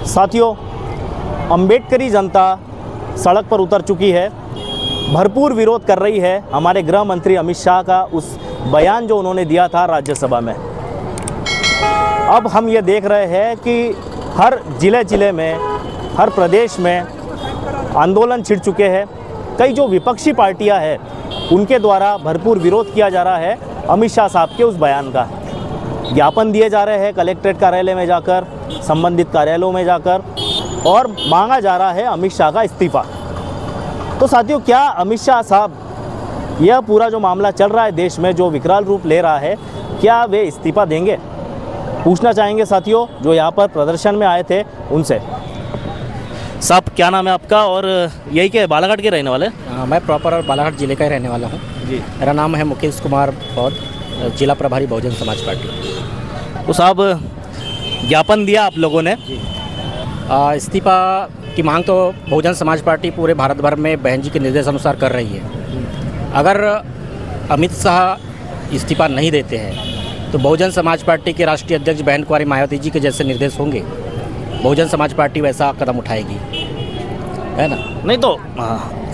साथियों, अंबेडकरी जनता सड़क पर उतर चुकी है, भरपूर विरोध कर रही है हमारे गृह मंत्री अमित शाह का उस बयान जो उन्होंने दिया था राज्यसभा में। अब हम ये देख रहे हैं कि हर जिले में, हर प्रदेश में आंदोलन छिड़ चुके हैं। कई जो विपक्षी पार्टियां हैं उनके द्वारा भरपूर विरोध किया जा रहा है अमित शाह साहब के उस बयान का। ज्ञापन दिए जा रहे हैं कलेक्ट्रेट कार्यालय में जाकर, संबंधित कार्यालयों में जाकर, और मांगा जा रहा है अमित शाह का इस्तीफा। तो साथियों, क्या अमित शाह साहब यह पूरा जो मामला चल रहा है देश में, जो विकराल रूप ले रहा है, क्या वे इस्तीफा देंगे? पूछना चाहेंगे साथियों जो यहाँ पर प्रदर्शन में आए थे उनसे। साहब, क्या नाम है आपका और यही के बालाघाट के रहने वाले? मैं प्रॉपर बालाघाट जिले का ही रहने वाला हूँ जी। मेरा नाम है मुकेश कुमार बौद्ध, जिला प्रभारी बहुजन समाज पार्टी। तो साहब, ज्ञापन दिया आप लोगों ने, इस्तीफा की मांग तो बहुजन समाज पार्टी पूरे भारत भर में बहन जी के निर्देश अनुसार कर रही है। अगर अमित शाह इस्तीफा नहीं देते हैं तो बहुजन समाज पार्टी के राष्ट्रीय अध्यक्ष बहन कुमारी मायावती जी के जैसे निर्देश होंगे, बहुजन समाज पार्टी वैसा कदम उठाएगी, है ना? नहीं तो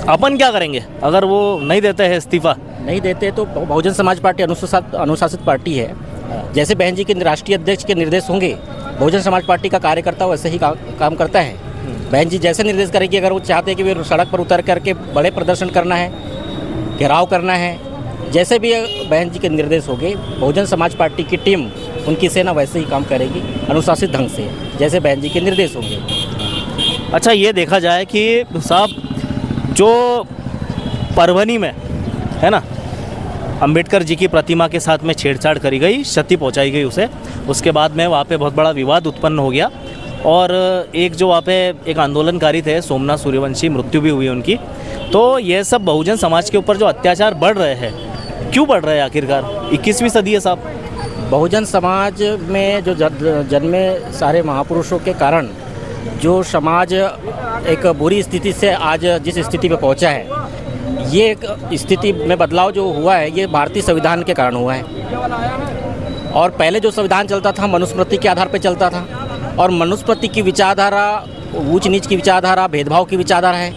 अपन क्या करेंगे अगर वो नहीं देते हैं इस्तीफा? नहीं देते तो बहुजन समाज पार्टी अनुशासित पार्टी है। जैसे बहन जी के राष्ट्रीय अध्यक्ष के निर्देश होंगे, बहुजन समाज पार्टी का कार्यकर्ता वैसे ही काम करता है। बहन जी जैसे निर्देश करेगी, अगर वो चाहते हैं कि वे सड़क पर उतर करके बड़े प्रदर्शन करना है, घेराव करना है, जैसे भी बहन जी के निर्देश होंगे, बहुजन समाज पार्टी की टीम, उनकी सेना वैसे ही काम करेगी, अनुशासित ढंग से, जैसे बहन जी के निर्देश होंगे। अच्छा, ये देखा जाए कि साहब, जो परभनी में है ना, अंबेडकर जी की प्रतिमा के साथ में छेड़छाड़ करी गई, क्षति पहुंचाई गई उसे, उसके बाद में वहाँ पे बहुत बड़ा विवाद उत्पन्न हो गया और एक जो वहाँ पे एक आंदोलनकारी थे सोमनाथ सूर्यवंशी, मृत्यु भी हुई उनकी। तो ये सब बहुजन समाज के ऊपर जो अत्याचार बढ़ रहे हैं, क्यों बढ़ रहे हैं आखिरकार? 21वीं सदी है साहब। बहुजन समाज में जो जन्मे सारे महापुरुषों के कारण जो समाज एक बुरी स्थिति से आज जिस स्थिति में पहुंचा है, ये एक स्थिति में बदलाव जो हुआ है, ये भारतीय संविधान के कारण हुआ है। और पहले जो संविधान चलता था मनुस्मृति के आधार पर चलता था, और मनुस्मृति की विचारधारा ऊंच नीच की विचारधारा, भेदभाव की विचारधारा है,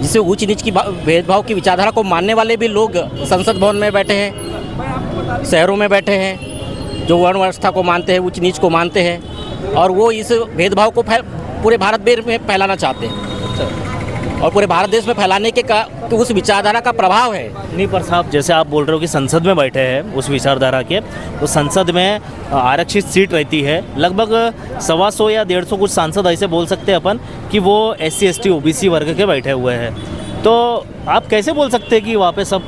जिसे ऊंच नीच की भेदभाव की विचारधारा को मानने वाले भी लोग संसद भवन में बैठे हैं, शहरों में बैठे हैं, जो वर्ण व्यवस्था को मानते हैं, ऊंच नीच को मानते हैं, और वो इस भेदभाव को पूरे भारत देश में फैलाना चाहते हैं और पूरे भारत देश में फैलाने के तो उस विचारधारा का प्रभाव है। नहीं, पर साहब जैसे आप बोल रहे हो कि संसद में बैठे हैं उस विचारधारा के, तो संसद में आरक्षित सीट रहती है, लगभग 125 या 150 कुछ सांसद ऐसे बोल सकते हैं अपन कि वो SC ST OBC वर्ग के बैठे हुए हैं। तो आप कैसे बोल सकते हैं कि वहाँ पे सब?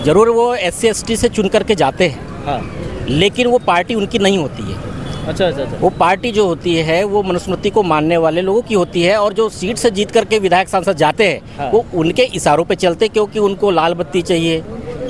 ज़रूर वो SC ST से चुन करके जाते हैं, हाँ, लेकिन वो पार्टी उनकी नहीं होती है। अच्छा। वो पार्टी जो होती है वो मनुस्मृति को मानने वाले लोगों की होती है, और जो सीट से जीत करके विधायक सांसद जाते हैं, हाँ, वो उनके इशारों पे चलते, क्योंकि उनको लाल बत्ती चाहिए,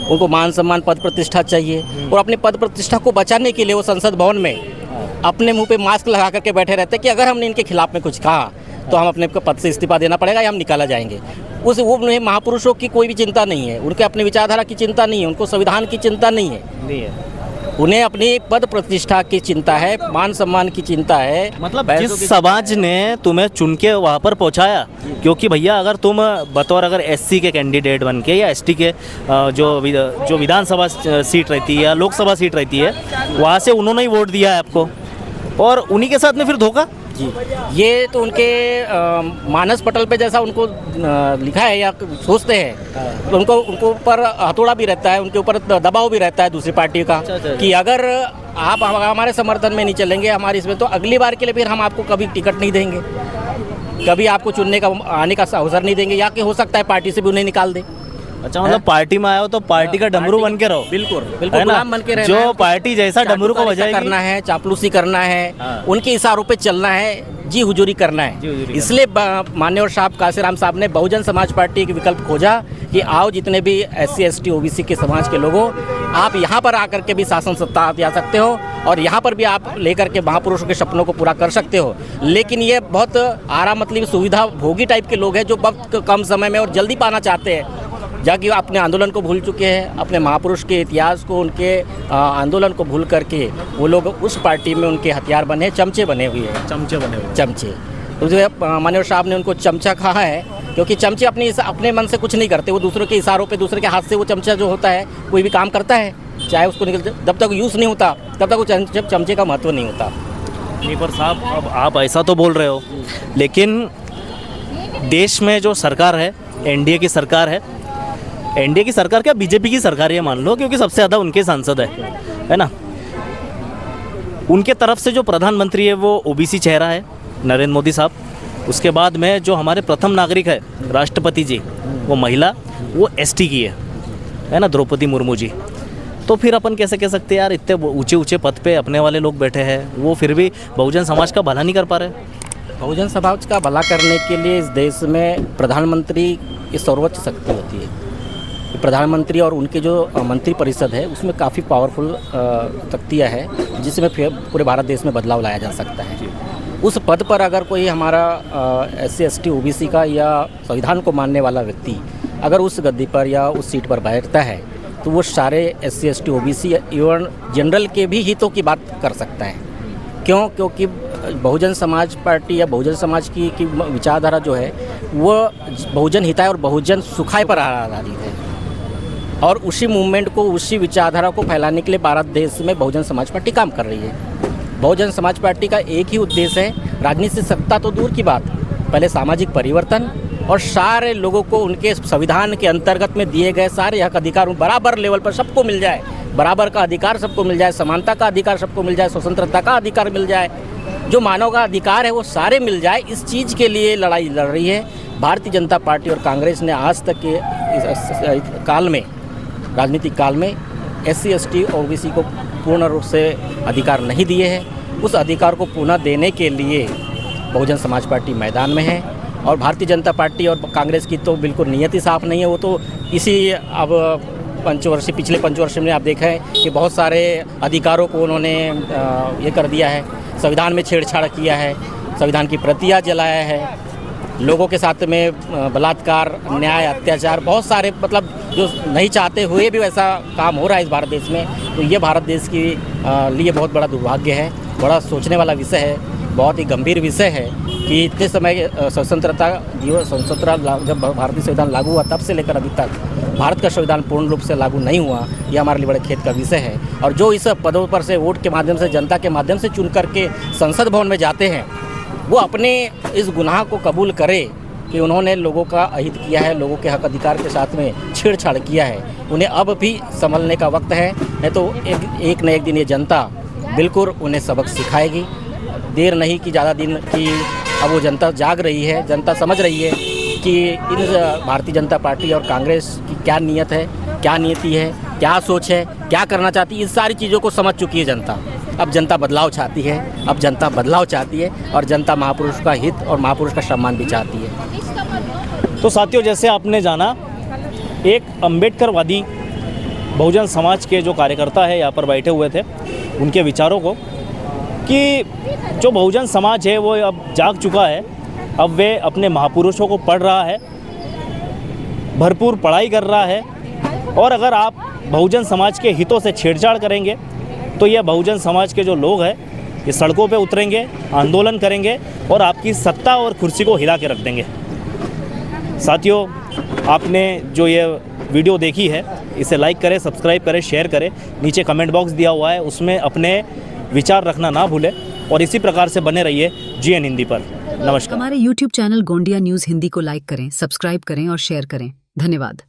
उनको मान सम्मान पद प्रतिष्ठा चाहिए, और अपनी पद प्रतिष्ठा को बचाने के लिए वो संसद भवन में अपने मुंह पे मास्क लगा करके बैठे रहते हैं कि अगर हमने इनके खिलाफ में कुछ कहा तो हम अपने पद से इस्तीफा देना पड़ेगा या हम निकाला जाएंगे। वो महापुरुषों की कोई भी चिंता नहीं है, उनके अपने विचारधारा की चिंता नहीं है, उनको संविधान की चिंता नहीं है। उन्हें अपनी पद प्रतिष्ठा की चिंता है, मान सम्मान की चिंता है। मतलब जिस समाज ने तुम्हें चुन के वहाँ पर पहुँचाया, क्योंकि भैया अगर तुम बतौर अगर SC के कैंडिडेट बन के या ST के जो विधानसभा सीट रहती है या लोकसभा सीट रहती है, वहाँ से उन्होंने ही वोट दिया है आपको, और उन्हीं के साथ में फिर धोखा जी। ये तो उनके मानस पटल पे जैसा उनको लिखा है या सोचते हैं, तो उनको ऊपर हथौड़ा भी रहता है, उनके ऊपर दबाव भी रहता है दूसरी पार्टी का कि अगर आप हमारे समर्थन में नहीं चलेंगे, हमारे इसमें, तो अगली बार के लिए फिर हम आपको कभी टिकट नहीं देंगे, कभी आपको चुनने का आने का अवसर नहीं देंगे, या कि हो सकता है पार्टी से भी उन्हें निकाल दे। अच्छा, मतलब पार्टी में आए हो तो पार्टी का डमरू बन के रहो। बिल्कुल गुलाम बन के रहना, जो पार्टी जैसा डमरू को बजाएगी करना है, चापलूसी करना है, उनके इशारों पे चलना है, जी हुजूरी करना है। इसलिए माननीय साहब काशीराम साहब ने बहुजन समाज पार्टी के विकल्प खोजा कि आओ जितने भी SC ST OBC के समाज के लोगों, आप यहाँ पर आकर के भी शासन सत्ता जा सकते हो, और यहाँ पर भी आप लेकर के महापुरुषों के सपनों को पूरा कर सकते हो। लेकिन ये बहुत आराम मतलब सुविधा भोगी टाइप के लोग हैं जो बहुत कम समय में और जल्दी पाना चाहते हैं, जाकि अपने आंदोलन को भूल चुके हैं, अपने महापुरुष के इतिहास को, उनके आंदोलन को भूल करके वो लोग उस पार्टी में उनके हथियार बने, चमचे बने हुए हैं। चमचे बने हुए। चमचे तो जो मान्यवर साहब ने उनको चमचा कहा है, क्योंकि चमचे अपने मन से कुछ नहीं करते, वो दूसरों के इशारों पे, दूसरे के हाथ से वो चमचा जो होता है कोई भी काम करता है, चाहे उसको निकल, जब तक यूज़ नहीं होता तब तक वो चमचे का महत्व नहीं होता। नहीं पर साहब, अब आप ऐसा तो बोल रहे हो, लेकिन देश में जो सरकार है, एनडीए की सरकार है, एनडीए की सरकार क्या बीजेपी की सरकार है मान लो, क्योंकि सबसे ज़्यादा उनके सांसद है ना। उनके तरफ से जो प्रधानमंत्री है वो ओबीसी चेहरा है, नरेंद्र मोदी साहब। उसके बाद में जो हमारे प्रथम नागरिक है राष्ट्रपति जी, वो महिला, वो एसटी की है ना, द्रौपदी मुर्मू जी। तो फिर अपन कैसे कह सकते हैं यार, इतने ऊंचे ऊंचे पद पे अपने वाले लोग बैठे हैं, वो फिर भी बहुजन समाज का भला नहीं कर पा रहे। बहुजन समाज का भला करने के लिए इस देश में प्रधानमंत्री की सर्वोच्च शक्ति होती है। प्रधानमंत्री और उनके जो मंत्री परिषद है उसमें काफ़ी पावरफुल शक्तियाँ है, जिसमें पूरे भारत देश में बदलाव लाया जा सकता है। उस पद पर अगर कोई हमारा SC ST OBC का या संविधान को मानने वाला व्यक्ति अगर उस गद्दी पर या उस सीट पर बैठता है तो वो सारे SC ST OBC even general के भी हितों की बात कर सकता है। क्यों? क्योंकि बहुजन समाज पार्टी या बहुजन समाज की विचारधारा जो है वो बहुजन हिताय और बहुजन सुखाय पर आधारित है, और उसी मूवमेंट को, उसी विचारधारा को फैलाने के लिए भारत देश में बहुजन समाज पार्टी काम कर रही है। बहुजन समाज पार्टी का एक ही उद्देश्य है, राजनीतिक सत्ता तो दूर की बात, पहले सामाजिक परिवर्तन और सारे लोगों को उनके संविधान के अंतर्गत में दिए गए सारे हक अधिकार बराबर लेवल पर सबको मिल जाए, बराबर का अधिकार सबको मिल जाए, समानता का अधिकार सबको मिल जाए, स्वतंत्रता का अधिकार मिल जाए, जो मानव का अधिकार है वो सारे मिल जाए। इस चीज़ के लिए लड़ाई लड़ रही है भारतीय जनता पार्टी और कांग्रेस ने। आज तक के इस काल में, राजनीतिक काल में SC ST OBC को पूर्ण रूप से अधिकार नहीं दिए हैं। उस अधिकार को पुनः देने के लिए बहुजन समाज पार्टी मैदान में है, और भारतीय जनता पार्टी और कांग्रेस की तो बिल्कुल नीयत ही साफ नहीं है। वो तो इसी अब पिछले पंचवर्ष में आप देखा है कि बहुत सारे अधिकारों को उन्होंने ये कर दिया है, संविधान में छेड़छाड़ किया है, संविधान की प्रतियां जलाया है, लोगों के साथ में बलात्कार, न्याय, अत्याचार, बहुत सारे मतलब जो नहीं चाहते हुए भी वैसा काम हो रहा है इस भारत देश में। तो ये भारत देश के लिए बहुत बड़ा दुर्भाग्य है, बड़ा सोचने वाला विषय है, बहुत ही गंभीर विषय है कि इतने समय स्वतंत्रता दिवस जब भारतीय संविधान लागू हुआ तब से लेकर अभी तक भारत का संविधान पूर्ण रूप से लागू नहीं हुआ। यह हमारे लिए बड़े खेद का विषय है। और जो इस पदों पर से वोट के माध्यम से, जनता के माध्यम से चुन करके संसद भवन में जाते हैं, वो अपने इस गुनाह को कबूल करे कि उन्होंने लोगों का अहित किया है, लोगों के हक अधिकार के साथ में छेड़छाड़ किया है। उन्हें अब भी संभलने का वक्त है, नहीं तो एक न एक दिन ये जनता बिल्कुल उन्हें सबक सिखाएगी। देर नहीं कि ज़्यादा दिन की, अब वो जनता जाग रही है, जनता समझ रही है कि इन भारतीय जनता पार्टी और कांग्रेस की क्या नीयत है, क्या नीति है, क्या सोच है, क्या करना चाहती है। इस सारी चीज़ों को समझ चुकी है जनता। अब जनता बदलाव चाहती है, अब जनता बदलाव चाहती है, और जनता महापुरुष का हित और महापुरुष का सम्मान भी चाहती है। तो साथियों, जैसे आपने जाना, एक अम्बेडकरवादी बहुजन समाज के जो कार्यकर्ता है यहाँ पर बैठे हुए थे, उनके विचारों को कि जो बहुजन समाज है वो अब जाग चुका है, अब वे अपने महापुरुषों को पढ़ रहा है, भरपूर पढ़ाई कर रहा है, और अगर आप बहुजन समाज के हितों से छेड़छाड़ करेंगे तो यह बहुजन समाज के जो लोग हैं ये सड़कों पे उतरेंगे, आंदोलन करेंगे और आपकी सत्ता और कुर्सी को हिला के रख देंगे। साथियों, आपने जो ये वीडियो देखी है इसे लाइक करें, सब्सक्राइब करें, शेयर करें। नीचे कमेंट बॉक्स दिया हुआ है, उसमें अपने विचार रखना ना भूलें, और इसी प्रकार से बने रहिए GN हिंदी पर। नमस्कार। हमारे YouTube channel Gondia news Hindi को लाइक करें, सब्सक्राइब करें और शेयर करें। धन्यवाद।